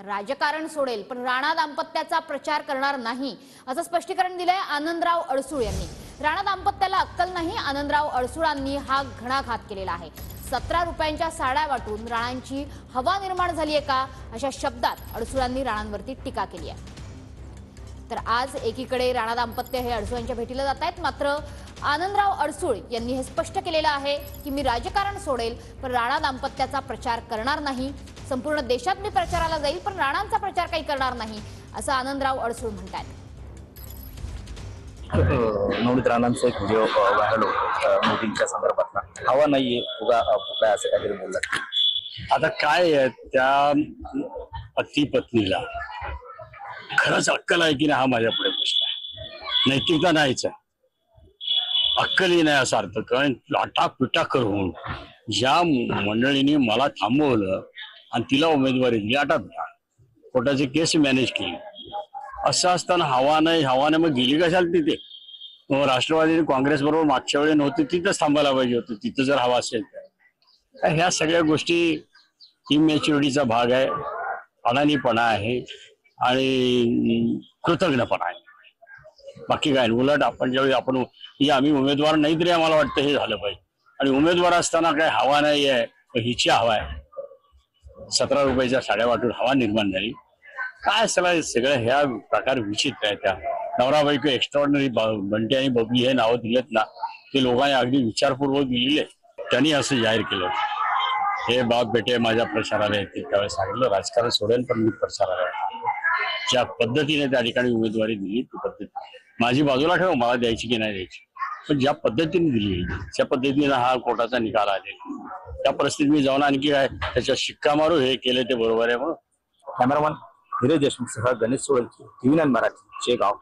राजकारण सोडेल पण राणा दाम्पत्याचा प्रचार करणार नाही असं स्पष्टीकरण दिलंय आनंदराव अडसूळ यांनी। राणा दाम्पत्याला अक्कल नाही, आनंदराव अडसूळांनी हा घणाघात केलेला आहे। 17 रुपयांच्या साड्या वाटून राणांची हवा निर्माण झाली आहे का, अशा शब्दात अडसूळांनी राणांवरती टीका केली आहे। तर आज एकीकडे राणा दाम्पत्य हे अडसूळांच्या भेटीला जात आहेत, मात्र आनंदराव अडसूळ यांनी हे स्पष्ट केलेलं आहे की मी राजकारण सोडेल पण राणा दाम्पत्याचा प्रचार करणार नाही। संपूर्ण देशात मी प्रचाराला जाईल पण राणांचा प्रचार काही करणार नाही असं आनंदराव अडसूळ म्हणतात। नवनीत राणांचा एक व्हिडिओ व्हायरल होतो मोदींच्या संदर्भातला, हवा नाहीये फुगा फुगा असं काहीतरी बोललात। आता काय आहे त्या पती पत्नीला खरंच अक्कल आहे की नाही हा माझ्या पुढे प्रश्न आहे। नैतिकता नाहीच आहे, अक्कलही नाही असा अर्थ। कारण लाटापिटा करून ज्या मंडळींनी मला थांबवलं आणि तिला उमेदवारी दिली, आटापिटा कोर्टाची केस मॅनेज केली, असं असताना हवा नाही मग गेली कशाला तिथे? मग राष्ट्रवादी काँग्रेस बरोबर मागच्या वेळी नव्हती, तिथंच थांबायला पाहिजे होतं तिथं जर हवा असेल तर। ह्या सगळ्या गोष्टी इमॅच्युरिटीचा भाग आहे, अडाणीपणा आहे आणि कृतज्ञपणा आहे, बाकी काय। उलट आपण ज्यावेळी आम्ही उमेदवार नाही तरी आम्हाला वाटतं हे झालं पाहिजे, आणि उमेदवार असताना काय हवा नाही आहे, हिची हवा आहे। 17 रुपयाच्या साड्या वाटून हवा निर्माण झाली काय? सगळं ह्या प्रकार विचित्र आहे। त्या नवरा बायको एक्स्ट्रॉर्डनरी बंटी आणि बबली हे नावं दिलेत ना, ते लोकांनी अगदी विचारपूर्वक दिलेले। त्यांनी असं जाहीर केलं हे बाप बेटे माझ्या प्रचाराला येते, त्यावेळेस सांगितलं राजकारण सोडेल पण मी प्रचाराला येते। ज्या पद्धतीने त्या ठिकाणी उमेदवारी दिली ती पद्धत माझी बाजूला ठेव, मला द्यायची की नाही द्यायची, पण ज्या पद्धतीने दिली त्या पद्धतीने हा कोर्टाचा निकाल आले, त्या परिस्थितीत मी जाऊन आणखी काय त्याच्या शिक्का मारू हे केले ते बरोबर आहे म्हणून। कॅमेरामन धीरज देशमुख सह गणेश सोळंकी, TV9 मराठी, शेगाव।